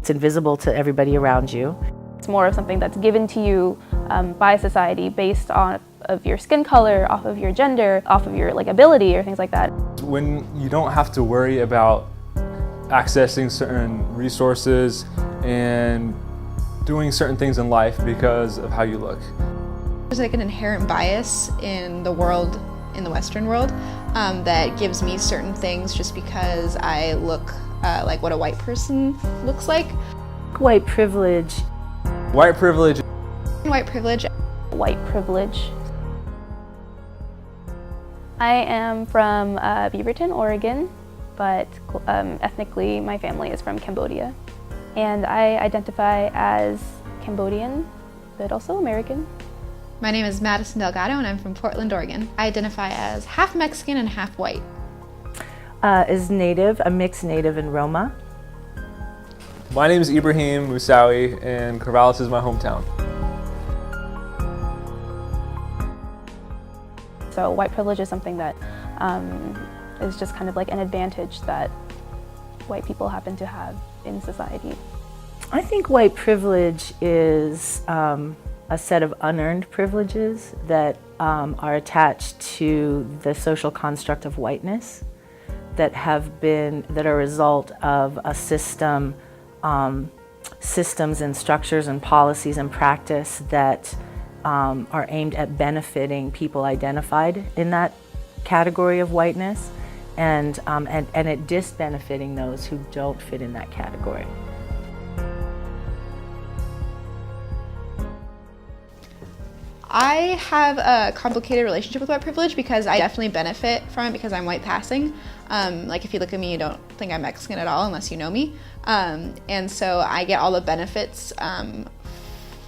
It's invisible to everybody around you. It's more of something that's given to you by society based on of your skin color, off of your gender, off of your ability or things like that. When you don't have to worry about accessing certain resources and doing certain things in life because of how you look. There's an inherent bias in the world, in the Western world, that gives me certain things just because I look like what a white person looks like. White privilege. White privilege. White privilege. White privilege. I am from Beaverton, Oregon, but ethnically my family is from Cambodia. And I identify as Cambodian, but also American. My name is Madison Delgado and I'm from Portland, Oregon. I identify as half Mexican and half white. As Native, a mixed Native and Roma. My name is Ibrahim Moussaoui and Corvallis is my hometown. So white privilege is something that is just kind of like an advantage that white people happen to have in society. I think white privilege is a set of unearned privileges that are attached to the social construct of whiteness that are a result of a system, systems and structures and policies and practice that are aimed at benefiting people identified in that category of whiteness and at disbenefiting those who don't fit in that category. I have a complicated relationship with white privilege because I definitely benefit from it because I'm white passing. If you look at me, you don't think I'm Mexican at all unless you know me. And so I get all the benefits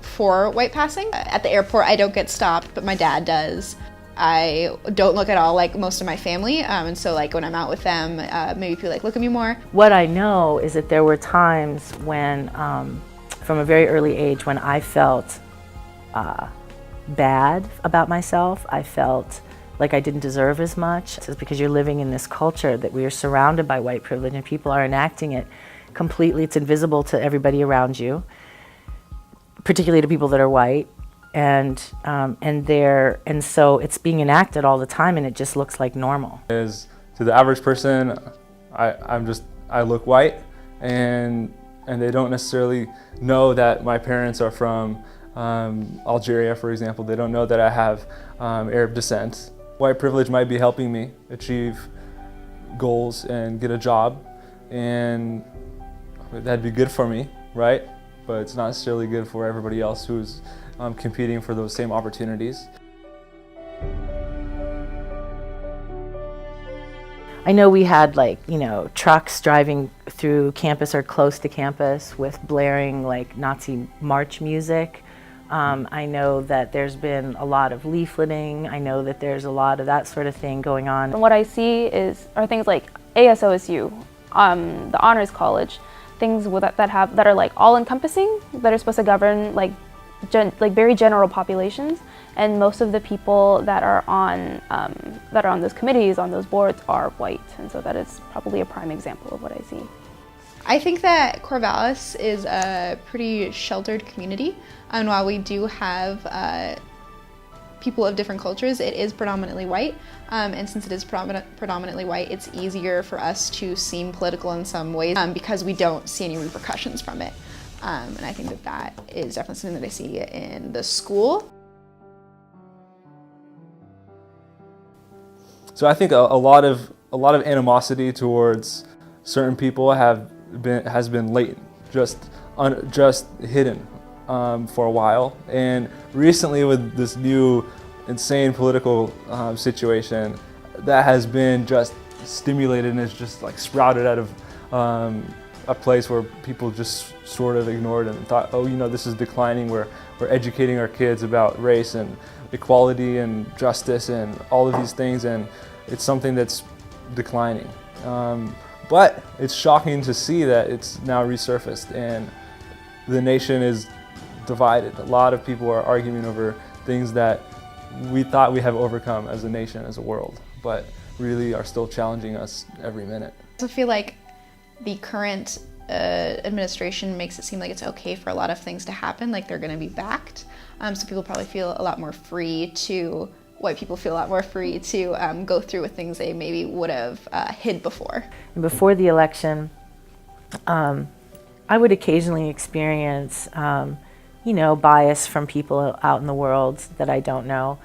for white passing. At the airport, I don't get stopped, but my dad does. I don't look at all like most of my family, and so when I'm out with them, maybe people look at me more. What I know is that there were times when, from a very early age, when I felt bad about myself. I felt like I didn't deserve as much. It's because you're living in this culture that we are surrounded by white privilege and people are enacting it completely. It's invisible to everybody around you, particularly to people that are white. And so it's being enacted all the time and it just looks like normal. To the average person, I look white and they don't necessarily know that my parents are from Algeria, for example. They don't know that I have Arab descent. White privilege might be helping me achieve goals and get a job, and that'd be good for me, right? But it's not necessarily good for everybody else who's competing for those same opportunities. I know we had trucks driving through campus or close to campus with blaring Nazi march music. I know that there's been a lot of leafleting. I know that there's a lot of that sort of thing going on. And what I see are things like ASOSU, the Honors College, things that are all-encompassing, that are supposed to govern very general populations. And most of the people that are on those committees, on those boards, are white, and so that is probably a prime example of what I see. I think that Corvallis is a pretty sheltered community, and while we do have people of different cultures, it is predominantly white, and since it is predominantly white, it's easier for us to seem political in some ways because we don't see any repercussions from it. And I think that is definitely something that I see in the school. So I think a lot of animosity towards certain people has been latent, just hidden for a while. And recently, with this new insane political situation, that has been just stimulated and is just sprouted out of a place where people just sort of ignored and thought, oh, this is declining. We're educating our kids about race and equality and justice and all of these things, and it's something that's declining. But it's shocking to see that it's now resurfaced and the nation is divided. A lot of people are arguing over things that we thought we have overcome as a nation, as a world, but really are still challenging us every minute. I feel like the current administration makes it seem like it's okay for a lot of things to happen, like they're going to be backed. So people probably feel a lot more free to, white people feel a lot more free to go through with things they maybe would have hid before. Before the election, I would occasionally experience, bias from people out in the world that I don't know.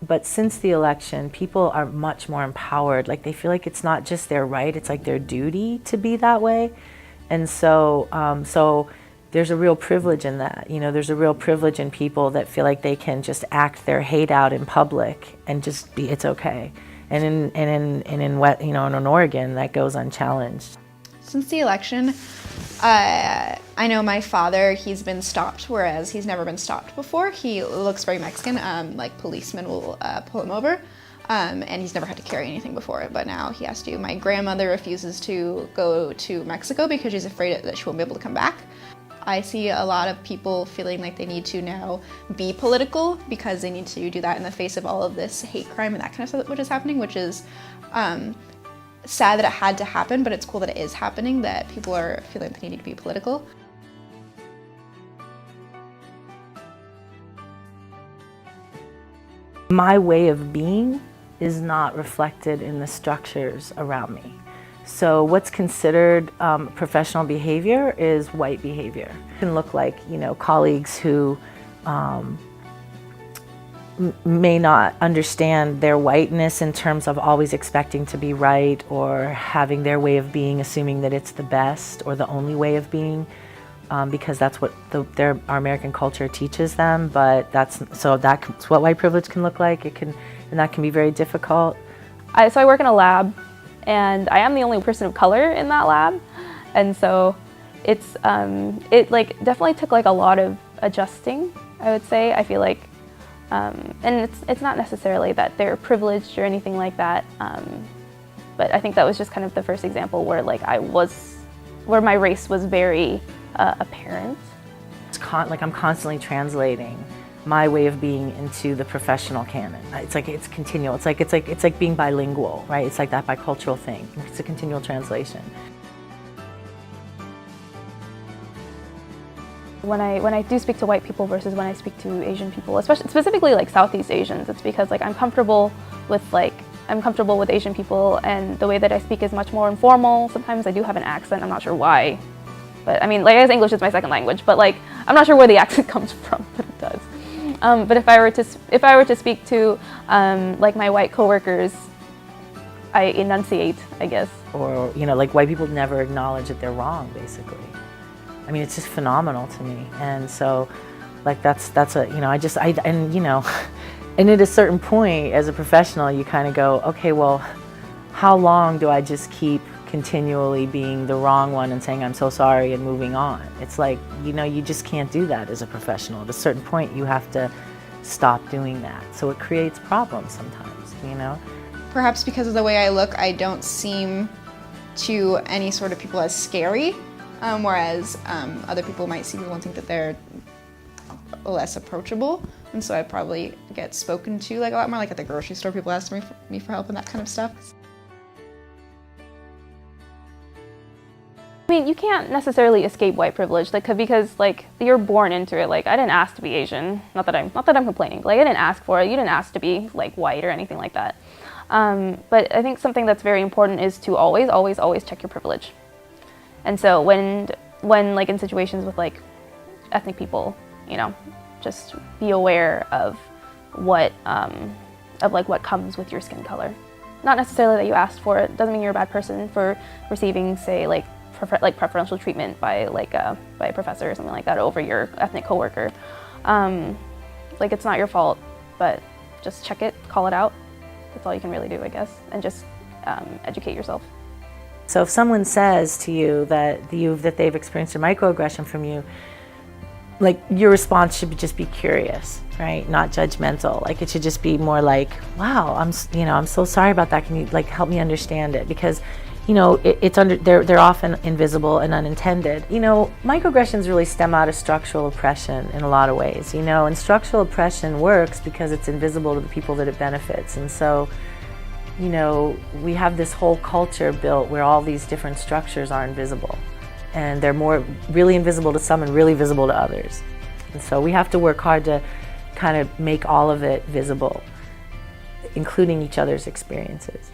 But since the election, people are much more empowered. Like, they feel like it's not just their right, it's like their duty to be that way. And so, there's a real privilege in that. There's a real privilege in people that feel like they can just act their hate out in public and just be, it's okay. And in Oregon, that goes unchallenged. Since the election, I know my father, he's been stopped, whereas he's never been stopped before. He looks very Mexican, like policemen will pull him over, and he's never had to carry anything before, but now he has to. My grandmother refuses to go to Mexico because she's afraid that she won't be able to come back. I see a lot of people feeling like they need to now be political because they need to do that in the face of all of this hate crime and that kind of stuff which is happening, which is sad that it had to happen, but it's cool that it is happening, that people are feeling like they need to be political. My way of being is not reflected in the structures around me. So what's considered professional behavior is white behavior. It can look like, colleagues who may not understand their whiteness in terms of always expecting to be right or having their way of being, assuming that it's the best or the only way of being, because that's what our American culture teaches them. But that's what white privilege can look like. And that can be very difficult. So I work in a lab, and I am the only person of color in that lab, and so it definitely took a lot of adjusting, I would say. I feel like. And it's not necessarily that they're privileged or anything like that, but I think that was just kind of the first example where where my race was very apparent. I'm constantly translating my way of being into the professional canon. It's continual. It's like being bilingual, right? It's like that bicultural thing. It's a continual translation. When I do speak to white people versus when I speak to Asian people, specifically Southeast Asians, it's because I'm comfortable with Asian people, and the way that I speak is much more informal. Sometimes I do have an accent. I'm not sure why, but I guess English is my second language. But I'm not sure where the accent comes from, but it does. But if I were to speak to my white coworkers, I enunciate, I guess. Or white people never acknowledge that they're wrong, basically. It's just phenomenal to me, and so, that's and at a certain point, as a professional, you kind of go, okay, well, how long do I just keep continually being the wrong one and saying I'm so sorry and moving on? It's you just can't do that as a professional. At a certain point, you have to stop doing that. So it creates problems sometimes, Perhaps because of the way I look, I don't seem to any sort of people as scary. Whereas other people might see people and think that they're less approachable, and so I probably get spoken to a lot more. At the grocery store, people ask me for help and that kind of stuff. You can't necessarily escape white privilege, because you're born into it. I didn't ask to be Asian. Not that I'm complaining. I didn't ask for it. You didn't ask to be white or anything like that. But I think something that's very important is to always, always, always check your privilege. And so when in situations with ethnic people, just be aware of what comes with your skin color. Not necessarily that you asked for it. Doesn't mean you're a bad person for receiving, say, preferential treatment by a professor or something like that over your ethnic coworker. It's not your fault, but just check it, call it out. That's all you can really do, I guess, and just educate yourself. So if someone says to you that they've experienced a microaggression from you, your response should just be curious, right? Not judgmental. It should just be more wow, I'm so sorry about that. Can you help me understand it? Because they're often invisible and unintended. Microaggressions really stem out of structural oppression in a lot of ways, and structural oppression works because it's invisible to the people that it benefits. And so you know, we have this whole culture built where all these different structures are invisible. And they're more really invisible to some and really visible to others. And so we have to work hard to kind of make all of it visible, including each other's experiences.